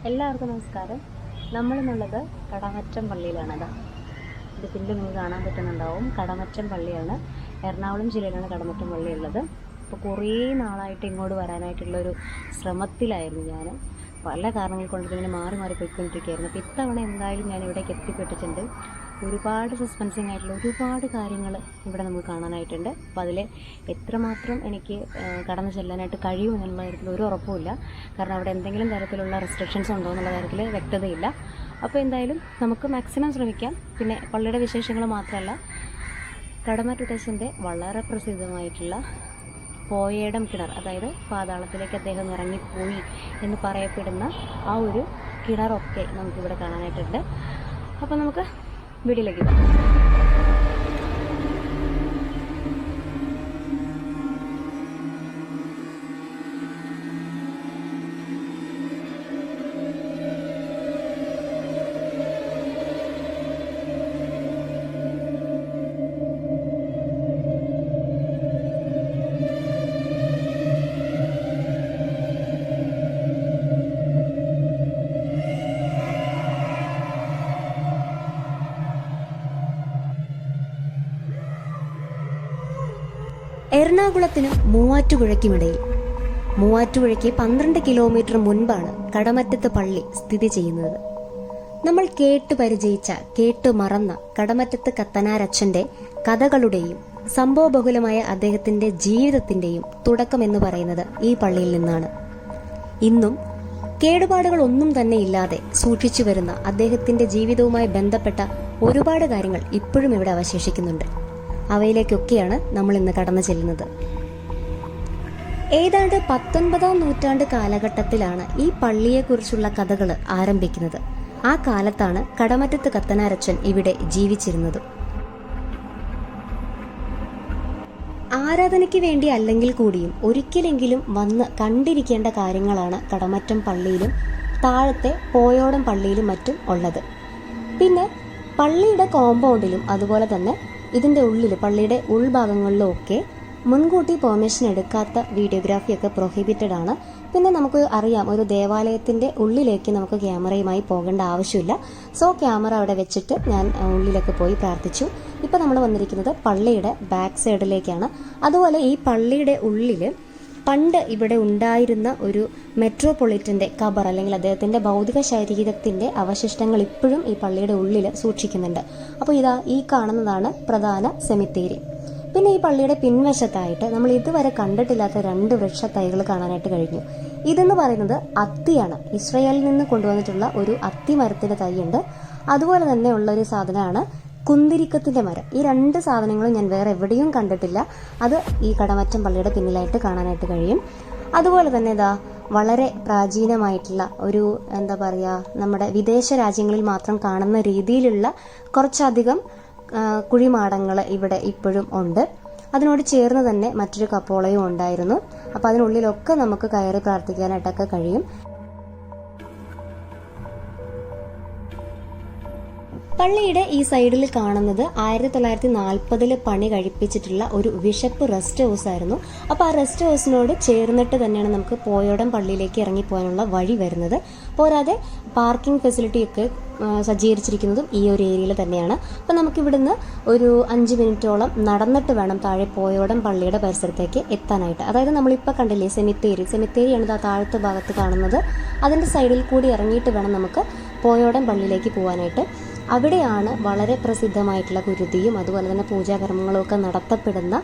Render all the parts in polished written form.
എല്ലാവർക്കും നമസ്കാരം. നമ്മളിന്നുള്ളത് കടമറ്റം പള്ളിയിലാണത്. ഇത് പിന്നിൽ നിങ്ങൾക്ക് കാണാൻ പറ്റുന്നുണ്ടാവും. കടമറ്റം പള്ളിയാണ്. എറണാകുളം ജില്ലയിലാണ് കടമറ്റം പള്ളി ഉള്ളത്. അപ്പോൾ കുറേ നാളായിട്ട് ഇങ്ങോട്ട് വരാനായിട്ടുള്ളൊരു ശ്രമത്തിലായിരുന്നു ഞാൻ. പല കാരണങ്ങൾ കൊണ്ട് ഇങ്ങനെ മാറി മാറി പോയിക്കൊണ്ടിരിക്കുകയായിരുന്നു. അപ്പോൾ ഇത്തവണ എന്തായാലും ഞാൻ ഇവിടേക്ക് എത്തിപ്പെട്ടിട്ടുണ്ട്. ഒരുപാട് സസ്പെൻസിങ് ആയിട്ടുള്ള ഒരുപാട് കാര്യങ്ങൾ ഇവിടെ നമുക്ക് കാണാനായിട്ടുണ്ട്. അപ്പോൾ അതിൽ എത്രമാത്രം എനിക്ക് കടന്നു ചെല്ലാനായിട്ട് കഴിയുമെന്നുള്ള കാര്യത്തിൽ ഒരു ഉറപ്പുമില്ല. കാരണം അവിടെ എന്തെങ്കിലും തരത്തിലുള്ള റെസ്ട്രിക്ഷൻസ് ഉണ്ടോ എന്നുള്ള കാര്യത്തിൽ വ്യക്തതയില്ല. അപ്പോൾ എന്തായാലും നമുക്ക് മാക്സിമം ശ്രമിക്കാം. പിന്നെ പള്ളിയുടെ വിശേഷങ്ങൾ മാത്രമല്ല, കടമറ്റത്തച്ഛൻ്റെ വളരെ പ്രസിദ്ധമായിട്ടുള്ള പോയേടം കിണർ, അതായത് പാതാളത്തിലേക്ക് അദ്ദേഹം ഇറങ്ങിപ്പോയി എന്ന് പറയപ്പെടുന്ന ആ ഒരു കിണറൊക്കെ നമുക്കിവിടെ കാണാനായിട്ടുണ്ട്. അപ്പോൾ നമുക്ക് വീഡിയോയിലേക്ക് പോകാം. എറണാകുളത്തിനും മൂവാറ്റുപുഴയ്ക്കുമിടയിൽ, മൂവാറ്റുപുഴയ്ക്ക് 12 കിലോമീറ്റർ മുൻപാണ് കടമറ്റത്ത് പള്ളി സ്ഥിതി ചെയ്യുന്നത്. നമ്മൾ കേട്ടു പരിചയിച്ച, കേട്ടു മറന്ന കടമറ്റത്ത് കത്തനാരച്ഛന്റെ കഥകളുടെയും സംഭവബഹുലമായ അദ്ദേഹത്തിന്റെ ജീവിതത്തിന്റെയും തുടക്കമെന്ന് പറയുന്നത് ഈ പള്ളിയിൽ നിന്നാണ്. ഇന്നും കേടുപാടുകളൊന്നും തന്നെ ഇല്ലാതെ സൂക്ഷിച്ചു വരുന്ന അദ്ദേഹത്തിന്റെ ജീവിതവുമായി ബന്ധപ്പെട്ട ഒരുപാട് കാര്യങ്ങൾ ഇപ്പോഴും ഇവിടെ അവശേഷിക്കുന്നുണ്ട്. അവയിലേക്കൊക്കെയാണ് നമ്മൾ ഇന്ന് കടന്നു ചെല്ലുന്നത്. ഏതാണ്ട് 19-ാം നൂറ്റാണ്ട് കാലഘട്ടത്തിലാണ് ഈ പള്ളിയെക്കുറിച്ചുള്ള കഥകൾ ആരംഭിക്കുന്നത്. ആ കാലത്താണ് കടമറ്റത്ത് കത്തനാരച്ഛൻ ഇവിടെ ജീവിച്ചിരുന്നത്. ആരാധനയ്ക്ക് വേണ്ടി അല്ലെങ്കിൽ കൂടിയും ഒരിക്കലെങ്കിലും വന്ന് കണ്ടിരിക്കേണ്ട കാര്യങ്ങളാണ് കടമറ്റം പള്ളിയിലും താഴത്തെ പോയോടം പള്ളിയിലും മറ്റും ഉള്ളത്. പിന്നെ പള്ളിയുടെ കോമ്പൗണ്ടിലും അതുപോലെ തന്നെ ഇതിൻ്റെ ഉള്ളിൽ, പള്ളിയുടെ ഉൾഭാഗങ്ങളിലും ഒക്കെ മുൻകൂട്ടി പെർമിഷൻ എടുക്കാത്ത വീഡിയോഗ്രാഫിയൊക്കെ പ്രൊഹിബിറ്റഡ് ആണ്. പിന്നെ നമുക്ക് അറിയാം, ഒരു ദേവാലയത്തിൻ്റെ ഉള്ളിലേക്ക് നമുക്ക് ക്യാമറയുമായി പോകേണ്ട ആവശ്യമില്ല. സോ ക്യാമറ അവിടെ വെച്ചിട്ട് ഞാൻ ഉള്ളിലൊക്കെ പോയി പ്രാർത്ഥിച്ചു. ഇപ്പം നമ്മൾ വന്നിരിക്കുന്നത് പള്ളിയുടെ ബാക്ക് സൈഡിലേക്കാണ്. അതുപോലെ ഈ പള്ളിയുടെ ഉള്ളിൽ പണ്ട് ഇവിടെ ഉണ്ടായിരുന്ന ഒരു മെട്രോപൊളിറ്റന്റെ ഖബർ, അല്ലെങ്കിൽ അദ്ദേഹത്തിന്റെ ഭൗതിക ശരീരത്തിന്റെ അവശിഷ്ടങ്ങൾ ഇപ്പോഴും ഈ പള്ളിയുടെ ഉള്ളിൽ സൂക്ഷിക്കുന്നുണ്ട്. അപ്പോൾ ഇതാ ഈ കാണുന്നതാണ് പ്രധാന സെമിത്തേരി. പിന്നെ ഈ പള്ളിയുടെ പിൻവശത്തായിട്ട് നമ്മൾ ഇതുവരെ കണ്ടിട്ടില്ലാത്ത 2 വൃക്ഷത്തൈകൾ കാണാനായിട്ട് കഴിഞ്ഞു. ഇതെന്ന് പറയുന്നത് അത്തിയാണ്. ഇസ്രയേലിൽ നിന്ന് കൊണ്ടുവന്നിട്ടുള്ള ഒരു അത്തി മരത്തിന്റെ തൈയുണ്ട്. അതുപോലെ തന്നെ ഉള്ള ഒരു സാധനമാണ് കുന്തിരിക്കത്തിന്റെ മരം. ഈ 2 സാധനങ്ങളും ഞാൻ വേറെ എവിടെയും കണ്ടിട്ടില്ല. അത് ഈ കടമറ്റം പള്ളിയുടെ പിന്നിലായിട്ട് കാണാനായിട്ട് കഴിയും. അതുപോലെ തന്നെ ഇതാ വളരെ പ്രാചീനമായിട്ടുള്ള ഒരു, എന്താ പറയുക, നമ്മുടെ വിദേശ രാജ്യങ്ങളിൽ മാത്രം കാണുന്ന രീതിയിലുള്ള കുറച്ചധികം കുഴിമാടങ്ങൾ ഇവിടെ ഇപ്പോഴും ഉണ്ട്. അതിനോട് ചേർന്ന് തന്നെ മറ്റൊരു കപ്പോളയും ഉണ്ടായിരുന്നു. അപ്പം അതിനുള്ളിലൊക്കെ നമുക്ക് കയറി പ്രാർത്ഥിക്കാനായിട്ടൊക്കെ കഴിയും. പള്ളിയുടെ ഈ സൈഡിൽ കാണുന്നത് 1940 പണി കഴിപ്പിച്ചിട്ടുള്ള ഒരു ബിഷപ്പ് റെസ്റ്റ് ഹൗസ് ആയിരുന്നു. അപ്പോൾ ആ റെസ്റ്റ് ഹൗസിനോട് ചേർന്നിട്ട് തന്നെയാണ് നമുക്ക് പോയോടം പള്ളിയിലേക്ക് ഇറങ്ങിപ്പോകാനുള്ള വഴി വരുന്നത്. പോരാതെ പാർക്കിംഗ് ഫെസിലിറ്റിയൊക്കെ സജ്ജീകരിച്ചിരിക്കുന്നതും ഈ ഒരു ഏരിയയിൽ തന്നെയാണ്. അപ്പം നമുക്കിവിടുന്ന് ഒരു 5 മിനിറ്റോളം നടന്നിട്ട് വേണം താഴെ പോയോടം പള്ളിയുടെ പരിസരത്തേക്ക് എത്താനായിട്ട്. അതായത് നമ്മളിപ്പോൾ കണ്ടില്ലേ സെമിത്തേരിയാണ് താഴത്തെ ഭാഗത്ത് കാണുന്നത്. അതിൻ്റെ സൈഡിൽ കൂടി ഇറങ്ങിയിട്ട് വേണം നമുക്ക് പോയോടം പള്ളിയിലേക്ക് പോകാനായിട്ട്. അവിടെയാണ് വളരെ പ്രസിദ്ധമായിട്ടുള്ള കുരുതിയും അതുപോലെ തന്നെ പൂജാകർമ്മങ്ങളും ഒക്കെ നടത്തപ്പെടുന്ന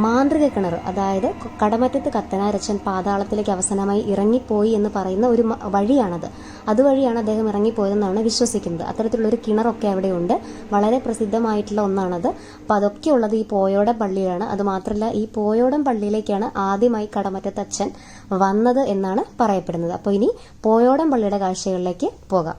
മാന്ത്രിക കിണർ, അതായത് കടമറ്റത്ത് കത്തനാരച്ഛൻ പാതാളത്തിലേക്ക് അവസാനമായി ഇറങ്ങിപ്പോയി എന്ന് പറയുന്ന ഒരു വഴിയാണത്. അതുവഴിയാണ് അദ്ദേഹം ഇറങ്ങിപ്പോയതെന്നാണ് വിശ്വസിക്കുന്നത്. അത്തരത്തിലുള്ളൊരു കിണറൊക്കെ അവിടെയുണ്ട്. വളരെ പ്രസിദ്ധമായിട്ടുള്ള ഒന്നാണത്. അപ്പോൾ അതൊക്കെ ഉള്ളത് ഈ പോയോടം പള്ളിയിലാണ്. അതുമാത്രമല്ല, ഈ പോയോടം പള്ളിയിലേക്കാണ് ആദ്യമായി കടമറ്റത്തച്ഛൻ വന്നത് എന്നാണ് പറയപ്പെടുന്നത്. അപ്പോൾ ഇനി പോയോടം പള്ളിയുടെ കാഴ്ചകളിലേക്ക് പോകാം.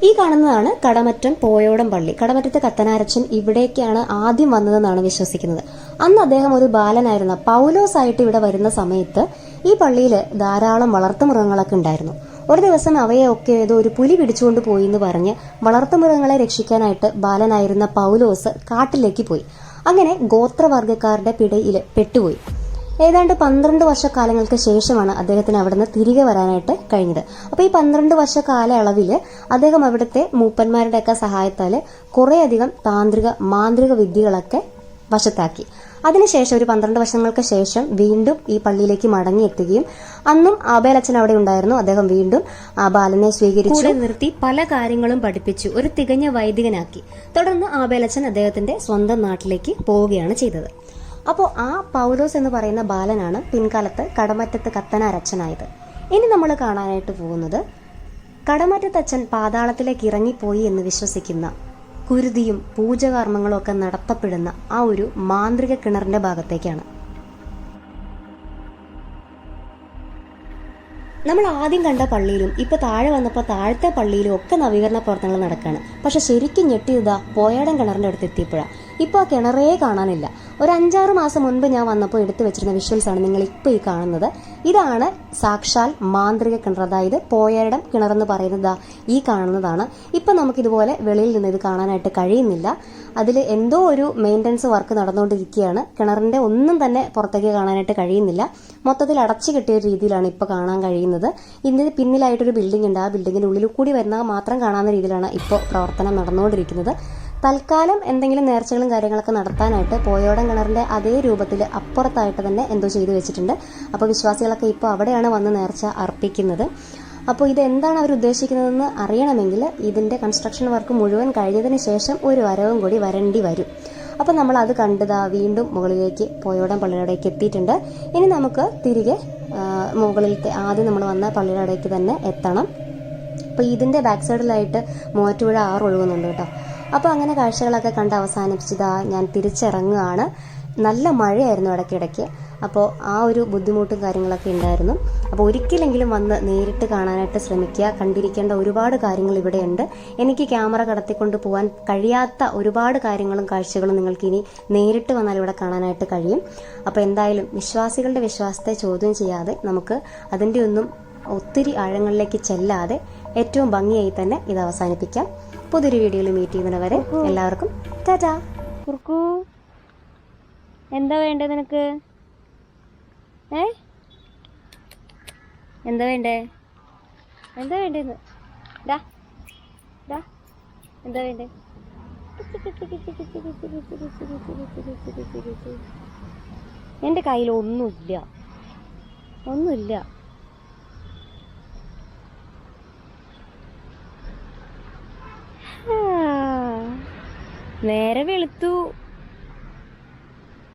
ഈ കാണുന്നതാണ് കടമറ്റം പോയോടം പള്ളി. കടമറ്റത്തെ കത്തനാരച്ഛൻ ഇവിടേക്കാണ് ആദ്യം വന്നതെന്നാണ് വിശ്വസിക്കുന്നത്. അന്ന് അദ്ദേഹം ഒരു ബാലനായിരുന്ന പൗലോസ് ആയിട്ട് ഇവിടെ വരുന്ന സമയത്ത് ഈ പള്ളിയിൽ ധാരാളം വളർത്തുമൃഗങ്ങളൊക്കെ ഉണ്ടായിരുന്നു. ഒരു ദിവസം അവയെയൊക്കെ ഏതോ ഒരു പുലി പിടിച്ചുകൊണ്ട് പോയി എന്ന് പറഞ്ഞ് വളർത്തുമൃഗങ്ങളെ രക്ഷിക്കാനായിട്ട് ബാലനായിരുന്ന പൗലോസ് കാട്ടിലേക്ക് പോയി. അങ്ങനെ ഗോത്രവർഗ്ഗക്കാരുടെ പിടിയിൽ പെട്ടുപോയി. ഏതാണ്ട് 12 വർഷക്കാലങ്ങൾക്ക് ശേഷമാണ് അദ്ദേഹത്തിന് അവിടുന്ന് തിരികെ വരാനായിട്ട് കഴിഞ്ഞത്. അപ്പോൾ ഈ 12 വർഷ കാലയളവിൽ അദ്ദേഹം അവിടുത്തെ മൂപ്പന്മാരുടെയൊക്കെ സഹായത്താൽ കുറേയധികം മാന്ത്രിക വിദ്യകളൊക്കെ വശത്താക്കി. അതിനുശേഷം ഒരു 12 വർഷങ്ങൾക്ക് ശേഷം വീണ്ടും ഈ പള്ളിയിലേക്ക് മടങ്ങിയെത്തുകയും അന്നും ആബേലച്ചൻ അവിടെ ഉണ്ടായിരുന്നു. അദ്ദേഹം വീണ്ടും ആ ബാലനെ സ്വീകരിച്ചു, നിർത്തി പല കാര്യങ്ങളും പഠിപ്പിച്ചു, ഒരു തികഞ്ഞ വൈദികനാക്കി. തുടർന്ന് ആബേലച്ചൻ അദ്ദേഹത്തിന്റെ സ്വന്തം നാട്ടിലേക്ക് പോവുകയാണ് ചെയ്തത്. അപ്പോൾ ആ പൗലോസ് എന്ന് പറയുന്ന ബാലനാണ് പിൻകാലത്ത് കടമറ്റത്ത് കത്തനാരച്ചനായത്. ഇനി നമ്മൾ കാണാനായിട്ട് പോകുന്നത് കടമറ്റത്തച്ഛൻ പാതാളത്തിലേക്ക് ഇറങ്ങിപ്പോയി എന്ന് വിശ്വസിക്കുന്ന കുരുതിയും പൂജകർമ്മങ്ങളും ഒക്കെ നടത്തപ്പെടുന്ന ആ ഒരു മാന്ത്രിക കിണറിന്റെ ഭാഗത്തേക്കാണ്. നമ്മൾ ആദ്യം കണ്ട പള്ളിയിലും ഇപ്പൊ താഴെ വന്നപ്പോൾ താഴത്തെ പള്ളിയിലും ഒക്കെ നവീകരണ പ്രവർത്തനങ്ങൾ നടക്കുകയാണ്. പക്ഷെ ശരിക്കും ഞെട്ടിയതാ പോയാടൻ കിണറിന്റെ അടുത്ത് എത്തിയപ്പോഴാണ്. ഇപ്പോൾ ആ കിണറേ കാണാനില്ല. ഒരു 5-6 മാസം മുൻപ് ഞാൻ വന്നപ്പോൾ എടുത്തു വെച്ചിരുന്ന വിഷ്വൽസ് ആണ് നിങ്ങൾ ഇപ്പോൾ ഈ കാണുന്നത്. ഇതാണ് സാക്ഷാൽ മാന്ത്രിക കിണർ, അതായത് പോയാടം കിണറെന്ന് പറയുന്നത് ഈ കാണുന്നതാണ്. ഇപ്പം നമുക്കിതുപോലെ വെളിയിൽ നിന്ന് ഇത് കാണാനായിട്ട് കഴിയുന്നില്ല. അതിൽ എന്തോ ഒരു മെയിൻ്റനൻസ് വർക്ക് നടന്നുകൊണ്ടിരിക്കുകയാണ്. കിണറിന്റെ ഒന്നും തന്നെ പുറത്തേക്ക് കാണാനായിട്ട് കഴിയുന്നില്ല. മൊത്തത്തിൽ അടച്ചു കെട്ടിയ ഒരു രീതിയിലാണ് ഇപ്പോൾ കാണാൻ കഴിയുന്നത്. ഇതിന് പിന്നിലായിട്ടൊരു ബിൽഡിംഗ് ഉണ്ട്. ആ ബിൽഡിങ്ങിന്റെ ഉള്ളിൽ കൂടി വരുന്ന മാത്രം കാണാവുന്ന രീതിയിലാണ് ഇപ്പോൾ പ്രവർത്തനം നടന്നുകൊണ്ടിരിക്കുന്നത്. തൽക്കാലം എന്തെങ്കിലും നേർച്ചകളും കാര്യങ്ങളൊക്കെ നടത്താനായിട്ട് പോയോടൻ കിണറിന്റെ അതേ രൂപത്തിൽ അപ്പുറത്തായിട്ട് തന്നെ എന്തോ ചെയ്തു വെച്ചിട്ടുണ്ട്. അപ്പോൾ വിശ്വാസികളൊക്കെ ഇപ്പോൾ അവിടെയാണ് വന്ന് നേർച്ച അർപ്പിക്കുന്നത്. അപ്പോൾ ഇത് എന്താണ് അവർ ഉദ്ദേശിക്കുന്നതെന്ന് അറിയണമെങ്കിൽ ഇതിന്റെ കൺസ്ട്രക്ഷൻ വർക്ക് മുഴുവൻ കഴിഞ്ഞതിന് ശേഷം ഒരു വരവും കൂടി വരേണ്ടി വരും. അപ്പോൾ നമ്മൾ അത് കണ്ടതാ വീണ്ടും മുകളിലേക്ക് പോയോടൻ പള്ളിയോടേക്ക് എത്തിയിട്ടുണ്ട്. ഇനി നമുക്ക് തിരികെ മുകളിലത്തെ ആദ്യം നമ്മൾ വന്ന പള്ളിയുടെ അവിടേക്ക് തന്നെ എത്തണം. അപ്പോൾ ഇതിന്റെ ബാക്ക് സൈഡിലായിട്ട് മൂവാറ്റുപുഴ 6 ഒഴുകുന്നുണ്ട് കേട്ടോ. അപ്പോൾ അങ്ങനെ കാഴ്ചകളൊക്കെ കണ്ട് അവസാനിപ്പിച്ചതാ ഞാൻ തിരിച്ചിറങ്ങുകയാണ്. നല്ല മഴയായിരുന്നു ഇടയ്ക്കിടയ്ക്ക്. അപ്പോൾ ആ ഒരു ബുദ്ധിമുട്ടും കാര്യങ്ങളൊക്കെ ഉണ്ടായിരുന്നു. അപ്പോൾ ഒരിക്കലെങ്കിലും വന്ന് നേരിട്ട് കാണാനായിട്ട് ശ്രമിക്കുക. കണ്ടിരിക്കേണ്ട ഒരുപാട് കാര്യങ്ങൾ ഇവിടെയുണ്ട്. എനിക്ക് ക്യാമറ കടത്തിക്കൊണ്ട് പോകാൻ കഴിയാത്ത ഒരുപാട് കാര്യങ്ങളും കാഴ്ചകളും നിങ്ങൾക്ക് ഇനി നേരിട്ട് വന്നാൽ ഇവിടെ കാണാനായിട്ട് കഴിയും. അപ്പോൾ എന്തായാലും വിശ്വാസികളുടെ വിശ്വാസത്തെ ചോദ്യം ചെയ്യാതെ നമുക്ക് അതിൻ്റെ ഒന്നും ഒത്തിരി ആഴങ്ങളിലേക്ക് ചെല്ലാതെ ഏറ്റവും ഭംഗിയായി തന്നെ ഇത് അവസാനിപ്പിക്കാം. പുതിയൊരു വീഡിയോയിൽ മീറ്റ് ചെയ്യുന്നതിന് വരെ എല്ലാവർക്കും ടാറ്റാ. കുറുക്കു, എന്താ വേണ്ടത് നിനക്ക്? എന്താ വേണ്ടേ? എന്താ വേണ്ടേന്ന്? എന്താ വേണ്ടേ? എൻ്റെ കയ്യിൽ ഒന്നുമില്ല. നേരെ വെളുത്തു.